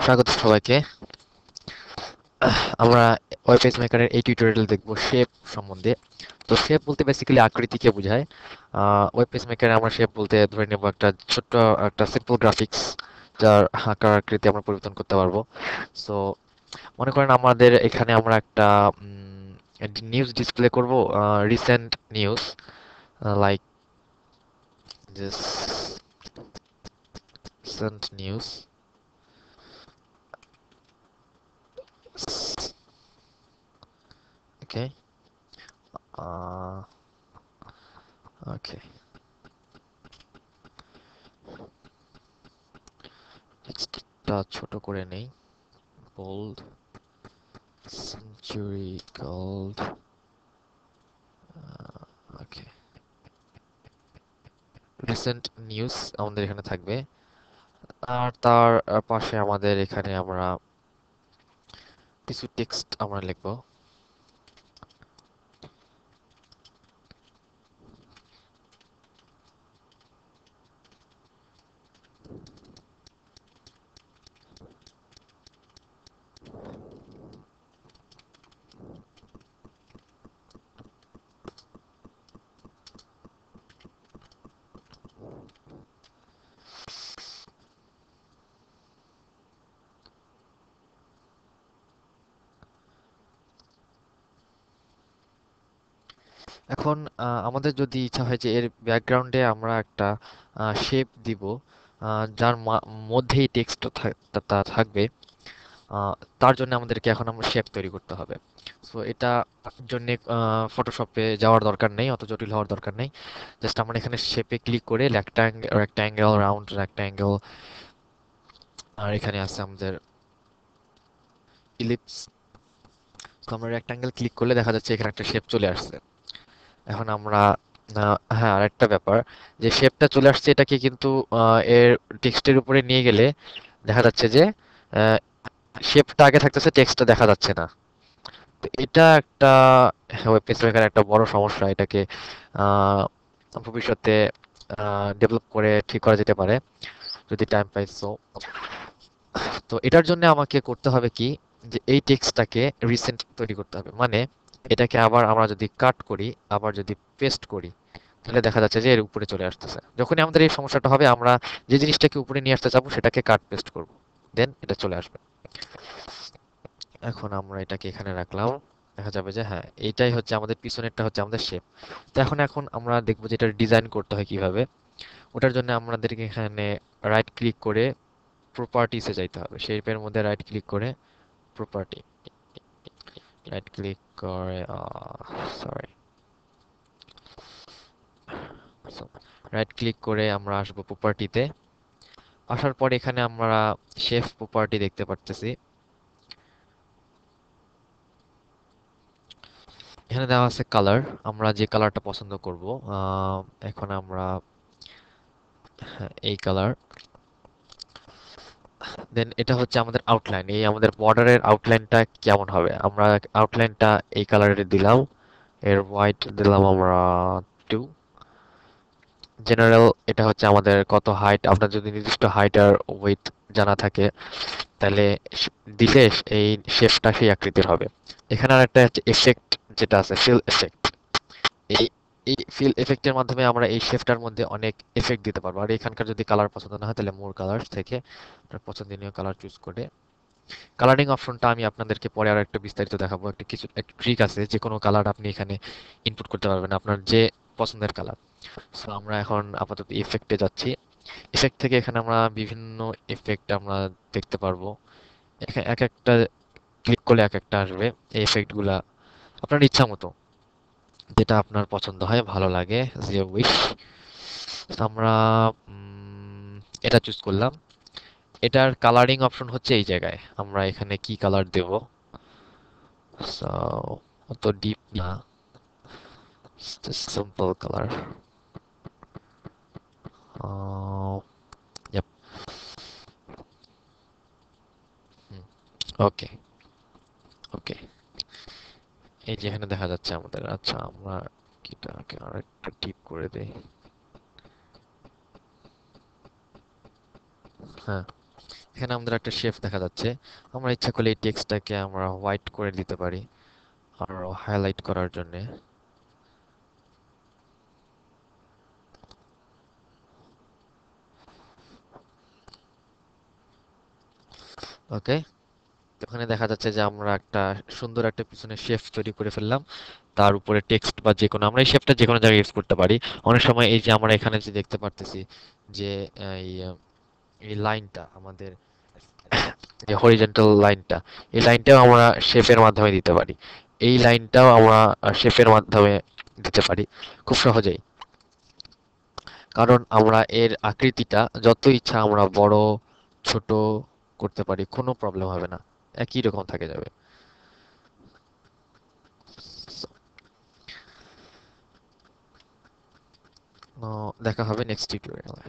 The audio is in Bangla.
স্বাগত সবাইকে। আমরা ওয়েব পেজ মেকারের এই টিউটোরিয়াল দেখব শেপ সম্বন্ধে। তো শেপ বলতে বেসিক্যালি আকৃতিকে বোঝায়। ওয়েব পেজ মেকারে আমরা শেপ বলতে ধরে নেব একটা ছোট্ট একটা সিম্পল গ্রাফিক্স, যার আকার আকৃতি আমরা পরিবর্তন করতে পারবো। সো মনে করেন আমাদের এখানে আমরা একটা নিউজ ডিসপ্লে করব, recent news, like this recent news. Okay, okay, টেক্সটটা ছোট করে নেই, bold, century gold. Okay, recent news আমাদের এখানে থাকবে, আর তার পাশে আমাদের এখানে আমরা কিছু টেক্সট আমরা লিখবো। এখন আমাদের যদি ইচ্ছা হয় যে এর ব্যাকগ্রাউন্ডে আমরা একটা শেপ দিব, যার মধ্যেই টেক্সট থাকবে, তার জন্য আমাদেরকে এখন আমরা শেপ তৈরি করতে হবে। সো এটা জন্য ফটোশপে যাওয়ার দরকার নেই, অত জটিল হওয়ার দরকার নেই। জাস্ট আমরা এখানে শেপে ক্লিক করে রেক্ট্যাঙ্গেল, রাউন্ড রেক্ট্যাঙ্গেল, আর এখানে আছে আমাদের ইলিপস। তো আমরা রেক্ট্যাঙ্গেল ক্লিক করলে দেখা যাচ্ছে এখানে একটা শেপ চলে আসছে। এখন আমরা হ্যাঁ, আরেকটা ব্যাপার, যে শেপটা চলে আসছে এটাকে কিন্তু এর টেক্সটের উপরে নিয়ে গেলে দেখা যাচ্ছে যে শেপটা আগে থাকতেছে, টেক্সটটা দেখা যাচ্ছে না। তো এটা একটা ওয়েব পেজ মেকার একটা বড় সমস্যা। এটাকে আহ, ভবিষ্যতে ডেভেলপ করে ঠিক করা যেতে পারে যদি টাইম পাই। সো তো এটার জন্য আমাকে করতে হবে কি, যে এই টেক্সটটাকে রিসেন্ট তৈরি করতে হবে। মানে এটাকে আবার আমরা যদি কাট করি, আবার যদি পেস্ট করি, তাহলে দেখা যাচ্ছে যে এর উপরে চলে আসতেছে। যখনই আমাদের এই সমস্যাটা হবে, আমরা যে জিনিসটাকে উপরে নিয়ে আসতে চাবো সেটাকে কাট পেস্ট করব, দেন এটা চলে আসবে। এখন আমরা এটাকে এখানে রাখলাম, দেখা যাবে যে হ্যাঁ, এইটাই হচ্ছে আমাদের পিছনেরটা হচ্ছে আমাদের শেপ। তো এখন এখন আমরা দেখবো যে এটার ডিজাইন করতে হয় কিভাবে। ওটার জন্য আমাদেরকে এখানে রাইট ক্লিক করে প্রপার্টিসে যাইতে হবে। শেপের মধ্যে রাইট ক্লিক করে প্রপার্টি, রাইট ক্লিক করে সরি রাইট ক্লিক করে আমরা আসবো প্রপার্টিতে। আসার পর এখানে আমরা শেফ প্রপার্টি দেখতে পারতেছি। এখানে দেওয়া আছে কালার, আমরা যে কালারটা পছন্দ করব। আহ, এখন আমরা এই কালার, দেন এটা হচ্ছে আমাদের আউটলাইন। এই আমাদের বর্ডারের আউটলাইনটা কেমন হবে, আমরা আউটলাইনটা এই কালারের দিলাম। এর হোয়াইট দিলাম আমরা 2। জেনারেল, এটা হচ্ছে আমাদের কত হাইট। আপনার যদি নির্দিষ্ট হাইট আর ওয়েট জানা থাকে, তাহলে দিলে এই শেপটা সেই আকৃতির হবে। এখানে আর একটা হচ্ছে এফেক্ট, যেটা আছে ফিল এফেক্ট। এই এই ফিল এফেক্টের মাধ্যমে আমরা এই শেপটার মধ্যে অনেক এফেক্ট দিতে পারবো। আর এখানকার যদি কালার পছন্দ না হয়, তাহলে মোর কালার থেকে আপনার পছন্দনীয় কালার চুজ করে কালারিং অপশনটা আমি আপনাদেরকে পরে আরো একটা বিস্তারিত দেখাবো। একটা ট্রিক আছে, যে কোনো কালার আপনি এখানে ইনপুট করতে পারবেন, আপনার যে পছন্দের কালার। সো আমরা এখন আপাতত ইফেক্টে যাচ্ছি। ইফেক্ট থেকে এখানে আমরা বিভিন্ন ইফেক্ট আমরা দেখতে পারবো। এখানে এক একটা ক্লিক করলে এক একটা আসবে। এই ইফেক্ট গুলা আপনার ইচ্ছা মতো, যেটা আপনার পছন্দ হয়, ভালো লাগে, যে উইশ। আমরা উম, এটা চুজ করলাম। এটার কালারিং অপশন হচ্ছে এই জায়গায়, আমরা এখানে কি কালার দেব। সো অত ডিপ না, সিম্পল কালার। ওকে, ওকে, এই যে এখানে দেখা যাচ্ছে আমাদের। আচ্ছা, আমরা এটাকে আরেকটু ডিপ করে দেই। হ্যাঁ, এখানে আমাদের একটা শেপ দেখা যাচ্ছে। আমরা ইচ্ছা করলে এই টেক্সটটাকে আমরা হোয়াইট করে দিতে পারি আর হাইলাইট করার জন্য। ওকে, ওখানে দেখা যাচ্ছে যে আমরা একটা সুন্দর একটা পিছনে শেপ তৈরি করে ফেললাম। তার উপরে টেক্সট বা যে কোনো, আমরা এই শেপটা যে কোনো জায়গায় ইউজ করতে পারি। অনেক সময় এই যে আমরা এখানে যে দেখতে পারতেছি যে এই এই লাইনটা আমাদের, যে হরিজন্টাল লাইনটা, এই লাইনটাও আমরা শেপের মাধ্যমে দিতে পারি। এই লাইনটাও আমরা শেপের মাধ্যমে দিতে পারি খুব সহজেই। কারণ আমরা এর আকৃতিটা যত ইচ্ছা আমরা বড় ছোট করতে পারি, কোনো প্রবলেম হবে না, একই রকম থাকে যাবে। দেখা হবে নেক্সট টিউটোরিয়ালে।